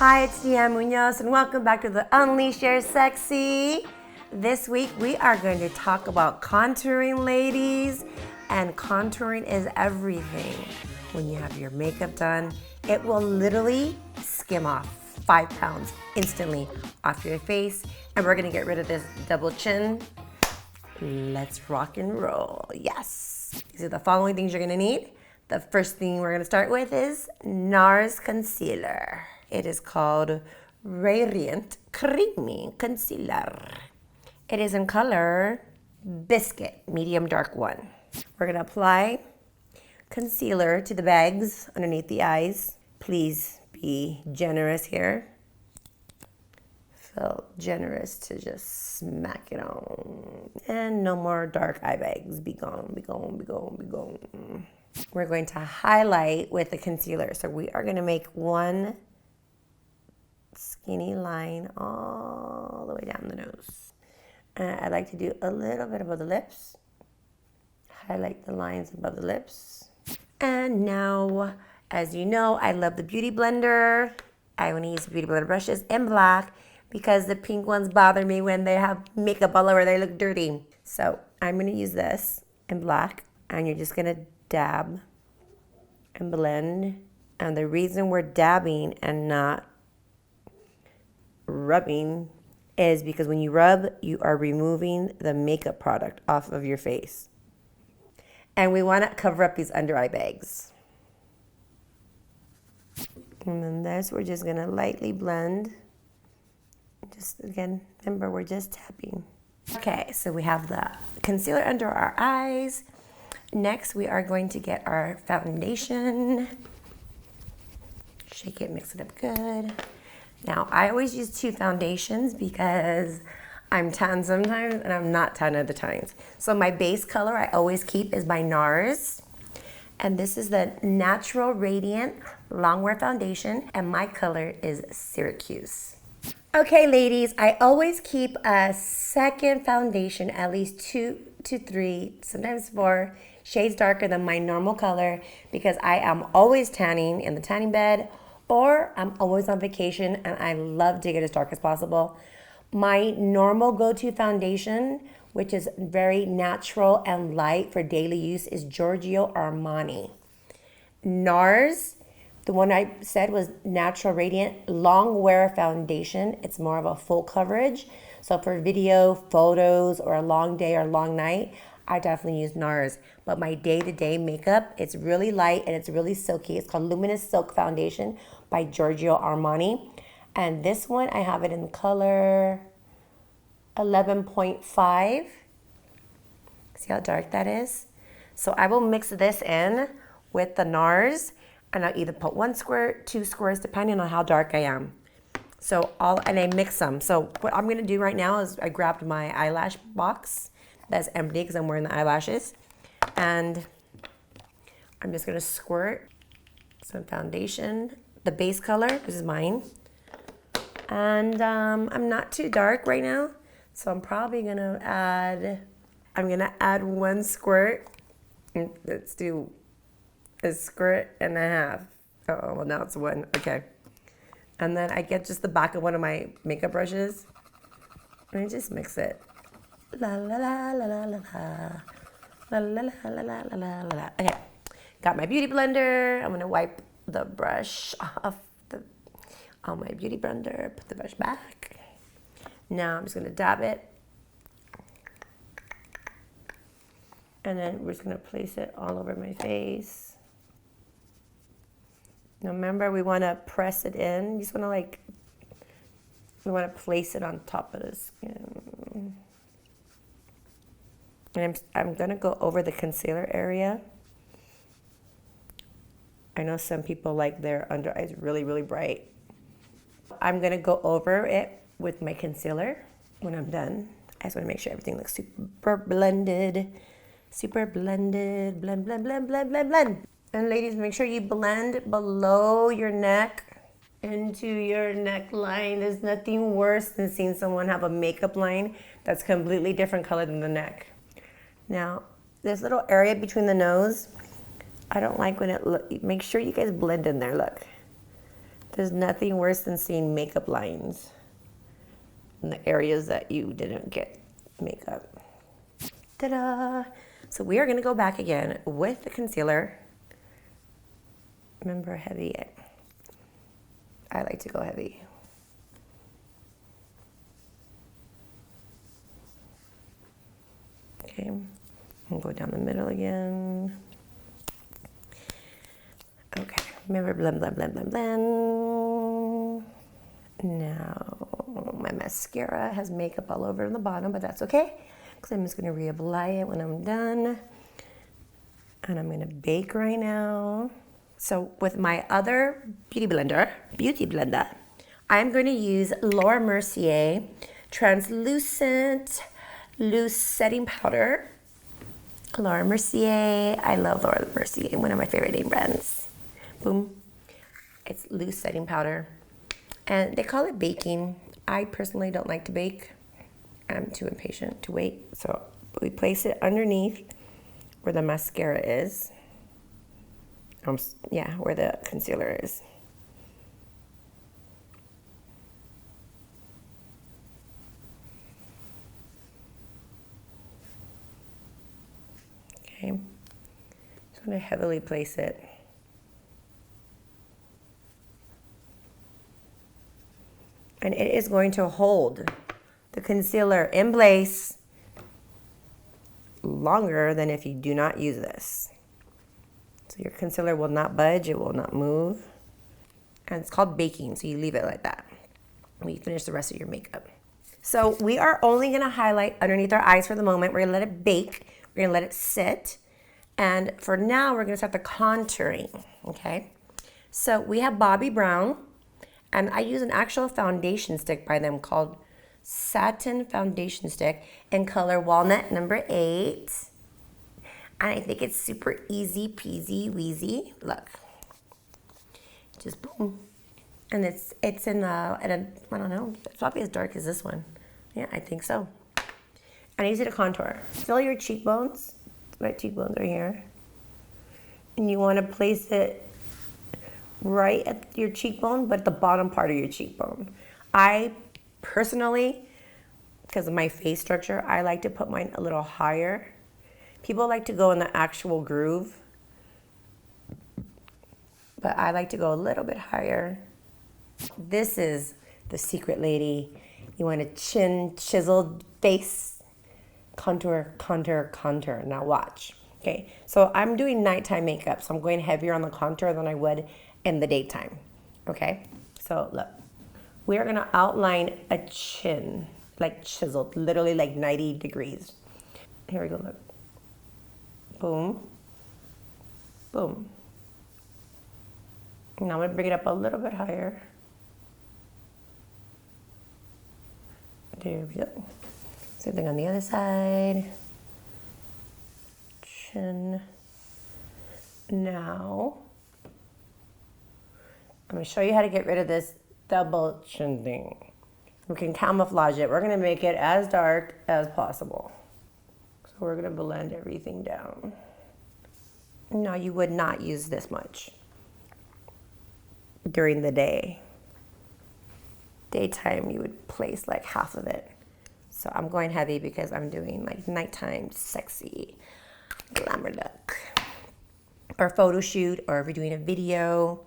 Hi, it's Deanne Munoz, and welcome back to the Unleash Your Sexy. This week, we are going to talk about contouring, ladies, and contouring is everything. When you have your makeup done, it will literally skim off 5 pounds instantly off your face, and we're gonna get rid of this double chin. Let's rock and roll, yes. These are the following things you're gonna need. The first thing we're gonna start with is Nars Concealer. It is called Radiant Creamy Concealer. It is in color Biscuit, medium dark one. We're gonna apply concealer to the bags underneath the eyes. Please be generous here. Feel generous to just smack it on. And no more dark eye bags. Be gone, be gone, be gone, be gone. We're going to highlight with the concealer. So we are gonna make one skinny line all the way down the nose. I like to do a little bit above the lips. Highlight the lines above the lips. And now, as you know, I love the Beauty Blender. I only use Beauty Blender brushes in black because the pink ones bother me when they have makeup all over, they look dirty. So I'm gonna use this in black, and you're just gonna dab and blend. And the reason we're dabbing and not rubbing is because when you rub, you are removing the makeup product off of your face. And we want to cover up these under eye bags. And then this, we're just going to lightly blend. Just again, remember, we're just tapping. Okay, so we have the concealer under our eyes. Next, we are going to get our foundation. Shake it, mix it up good. Now, I always use 2 foundations because I'm tan sometimes and I'm not tan other times. So my base color I always keep is by Nars. And this is the Natural Radiant Longwear Foundation, and my color is Syracuse. Okay, ladies, I always keep a second foundation, at least 2 to 3, sometimes 4 shades darker than my normal color because I am always tanning in the tanning bed, or I'm always on vacation and I love to get as dark as possible. My normal go-to foundation, which is very natural and light for daily use, is Giorgio Armani. Nars, the one I said was Natural Radiant Long Wear Foundation. It's more of a full coverage. So for video, photos, or a long day or long night, I definitely use Nars. But my day-to-day makeup, it's really light and it's really silky. It's called Luminous Silk Foundation by Giorgio Armani. And this one, I have it in color 11.5. See how dark that is? So I will mix this in with the Nars, and I'll either put 1 squirt, 2 squirts, depending on how dark I am. So and I mix them. So what I'm gonna do right now is I grabbed my eyelash box that's empty because I'm wearing the eyelashes. And I'm just gonna squirt some foundation, the base color, this is mine. And I'm not too dark right now, so I'm probably gonna add 1 squirt. Let's do a squirt and a half. Oh, well now it's 1, okay. And then I get just the back of one of my makeup brushes, and I just mix it. La la la la la la la. La la la la la la la la. Okay, got my beauty blender. I'm gonna wipe the brush off on my beauty blender, put the brush back. Now I'm just gonna dab it. And then we're just gonna place it all over my face. Now remember, we wanna press it in. You just wanna we wanna place it on top of the skin. And I'm gonna go over the concealer area. I know some people like their under eyes really, really bright. I'm gonna go over it with my concealer when I'm done. I just wanna make sure everything looks super blended. Super blended, blend, blend, blend, blend, blend, blend. And ladies, make sure you blend below your neck into your neckline. There's nothing worse than seeing someone have a makeup line that's completely different color than the neck. Now, this little area between the nose, I don't like when make sure you guys blend in there, look. There's nothing worse than seeing makeup lines in the areas that you didn't get makeup. Ta-da! So we are gonna go back again with the concealer. Remember, heavy. I like to go heavy. Okay, and go down the middle again. Okay, remember, blend, blend, blend, blend, blend. Now, my mascara has makeup all over on the bottom, but that's okay, because I'm just gonna reapply it when I'm done. And I'm gonna bake right now. So with my other beauty blender, I'm gonna use Laura Mercier Translucent Loose Setting Powder. Laura Mercier, I love Laura Mercier, one of my favorite name brands. Boom. It's loose setting powder. And they call it baking. I personally don't like to bake. I'm too impatient to wait. So we place it underneath where the mascara is. Yeah, where the concealer is. Okay. So I'm going to heavily place it. And it is going to hold the concealer in place longer than if you do not use this. So your concealer will not budge, it will not move. And it's called baking, so you leave it like that when you finish the rest of your makeup. So we are only gonna highlight underneath our eyes for the moment. We're gonna let it bake, we're gonna let it sit. And for now, we're gonna start the contouring, okay? So we have Bobbi Brown, and I use an actual foundation stick by them called Satin Foundation Stick in color Walnut number 8. And I think it's super easy peasy weasy. Look, just boom. And it's in I don't know, it's probably as dark as this one. Yeah, I think so. And I use it to contour. Fill your cheekbones. My cheekbones are here. And you want to place it right at your cheekbone, but at the bottom part of your cheekbone. I personally, because of my face structure, I like to put mine a little higher. People like to go in the actual groove, but I like to go a little bit higher. This is the secret, lady. You want a chin chiseled face, contour, contour, contour. Now watch. Okay, so I'm doing nighttime makeup, so I'm going heavier on the contour than I would in the daytime. Okay, so look, we are gonna outline a chin, like chiseled, literally like 90 degrees. Here we go, look. Boom, boom. Now I'm gonna bring it up a little bit higher. There we go. Same thing on the other side. Chin. Now, I'm gonna show you how to get rid of this double chin thing. We can camouflage it. We're gonna make it as dark as possible. So we're gonna blend everything down. No, you would not use this much during the day. Daytime, you would place like half of it. So I'm going heavy because I'm doing like nighttime sexy glamour look. Or photo shoot, or if you're doing a video.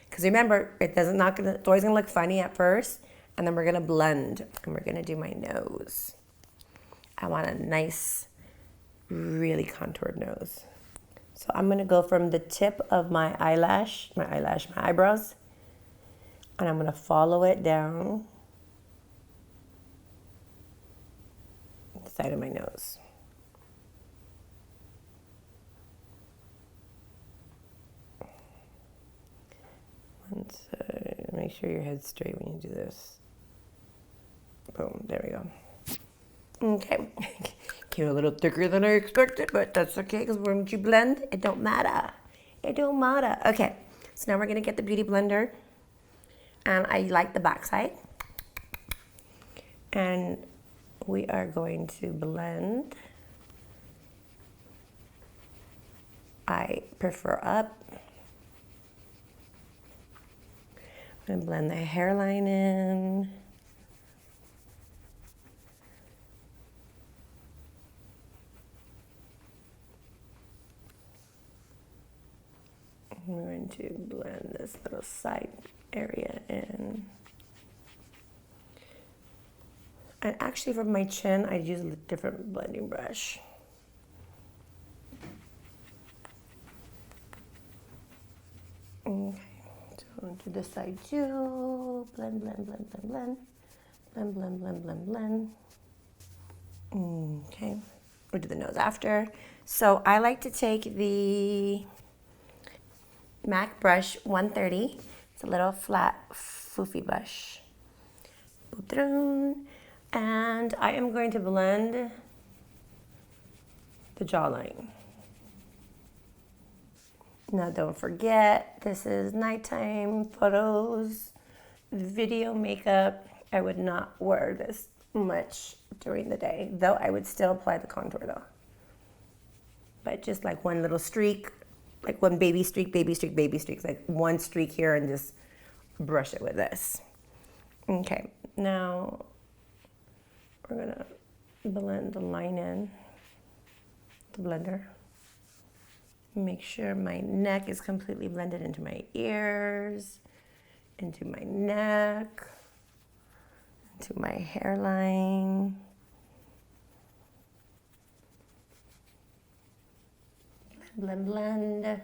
Because remember, it's always gonna look funny at first, and then we're gonna blend, and we're gonna do my nose. I want a nice, really contoured nose. So I'm gonna go from the tip of my eyebrows, and I'm gonna follow it down the side of my nose. And so make sure your head's straight when you do this. Boom, there we go. Okay, came a little thicker than I expected, but that's okay, because when you blend, it don't matter. It don't matter. Okay, so now we're gonna get the beauty blender, and I like the back side. And we are going to blend. I prefer up. I'm gonna blend the hairline in. I'm going to blend this little side area in. And actually for my chin, I use a different blending brush. Okay, so to this side too. Blend, blend, blend, blend, blend. Blend, blend, blend, blend, blend. Okay, we'll do the nose after. So I like to take the MAC brush 130. It's a little flat, foofy brush. And I am going to blend the jawline. Now don't forget, this is nighttime photos, video makeup. I would not wear this much during the day, though I would still apply the contour though. But just like one little streak, like one baby streak, baby streak, baby streaks, like one streak here and just brush it with this. Okay, now we're gonna blend the line in, the blender. Make sure my neck is completely blended into my ears, into my neck, into my hairline. Blend, blend, blend.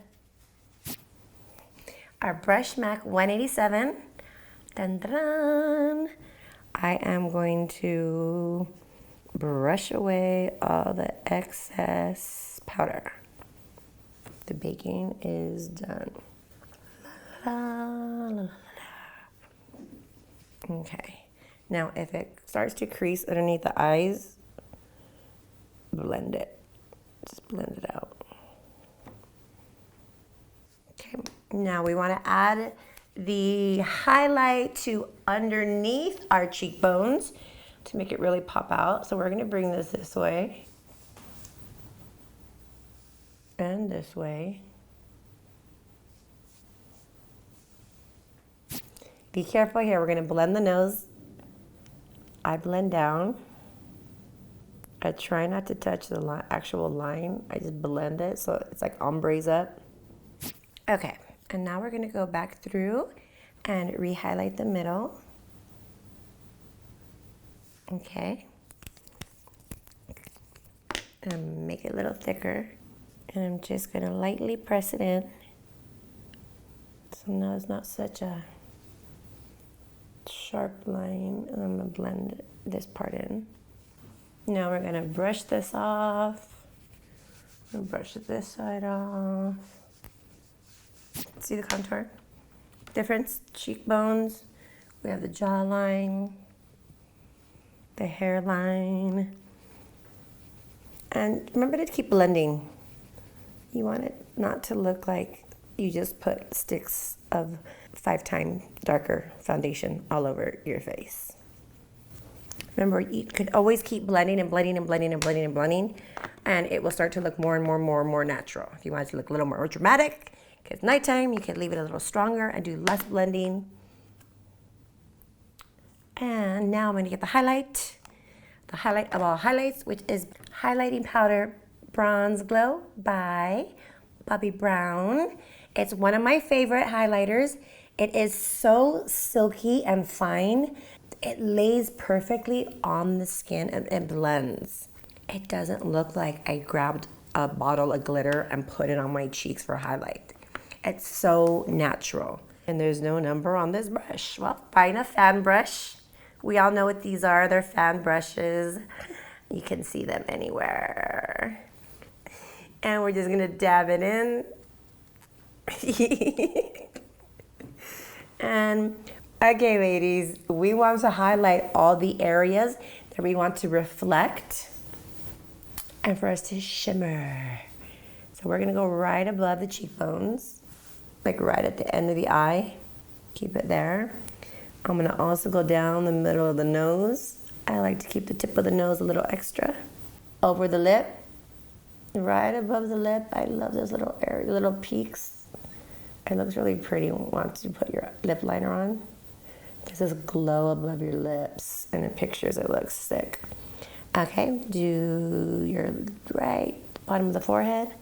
Our brush MAC 187. Dun, dun, dun. I am going to brush away all the excess powder. The baking is done. La, la, la, la, la. Okay. Now, if it starts to crease underneath the eyes, blend it. Just blend it out. Okay. Now we want to add the highlight to underneath our cheekbones to make it really pop out. So we're going to bring this way. And this way. Be careful here. We're going to blend the nose. I blend down. I try not to touch the actual line. I just blend it so it's like ombres up. Okay, and now we're going to go back through and re-highlight the middle. Okay. And make it a little thicker. And I'm just going to lightly press it in. So now it's not such a sharp line. And I'm going to blend this part in. Now we're going to brush this off. I'm going to brush this side off. See the contour? Difference, cheekbones. We have the jawline, the hairline. And remember to keep blending. You want it not to look like you just put sticks of 5 times darker foundation all over your face. Remember, you could always keep blending and blending and blending and blending and blending, and it will start to look more and more natural. If you want it to look a little more dramatic, because nighttime, you can leave it a little stronger and do less blending. And now I'm going to get the highlight of all highlights, which is highlighting powder Bronze Glow by Bobbi Brown. It's one of my favorite highlighters. It is so silky and fine. It lays perfectly on the skin and it blends. It doesn't look like I grabbed a bottle of glitter and put it on my cheeks for highlight. It's so natural. And there's no number on this brush. Well, find a fan brush. We all know what these are. They're fan brushes. You can see them anywhere. And we're just gonna dab it in. And okay, ladies, we want to highlight all the areas that we want to reflect and for us to shimmer. So we're gonna go right above the cheekbones, like right at the end of the eye. Keep it there. I'm gonna also go down the middle of the nose. I like to keep the tip of the nose a little extra. Over the lip, right above the lip. I love those little peaks. It looks really pretty once you put your lip liner on. There's this glow above your lips, and in pictures it looks sick. Okay, do your right bottom of the forehead.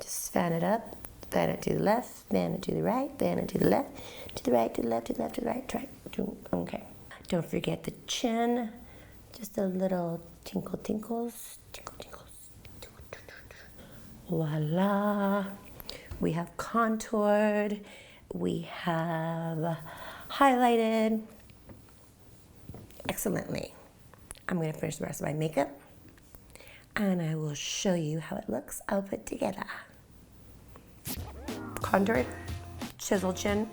Just fan it up, fan it to the left, fan it to the right, fan it to the left, to the right, to the left, to the left, to the right. Try. Okay. Don't forget the chin. Just a little tinkle tinkles, tinkle tinkles. Voila. We have contoured. We have highlighted excellently. I'm going to finish the rest of my makeup and I will show you how it looks all put together. Contoured, chisel chin,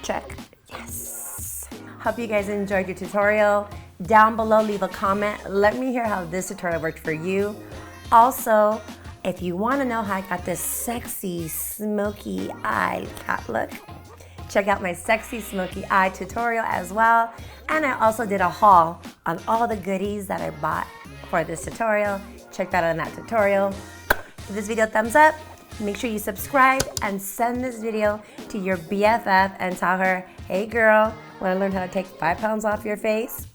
check, yes. Hope you guys enjoyed your tutorial. Down below, leave a comment. Let me hear how this tutorial worked for you. Also, if you want to know how I got this sexy smoky eye cat look, check out my sexy smoky eye tutorial as well. And I also did a haul on all the goodies that I bought for this tutorial. Check that out in that tutorial. Give this video a thumbs up. Make sure you subscribe and send this video to your BFF and tell her, hey girl, want to learn how to take 5 pounds off your face?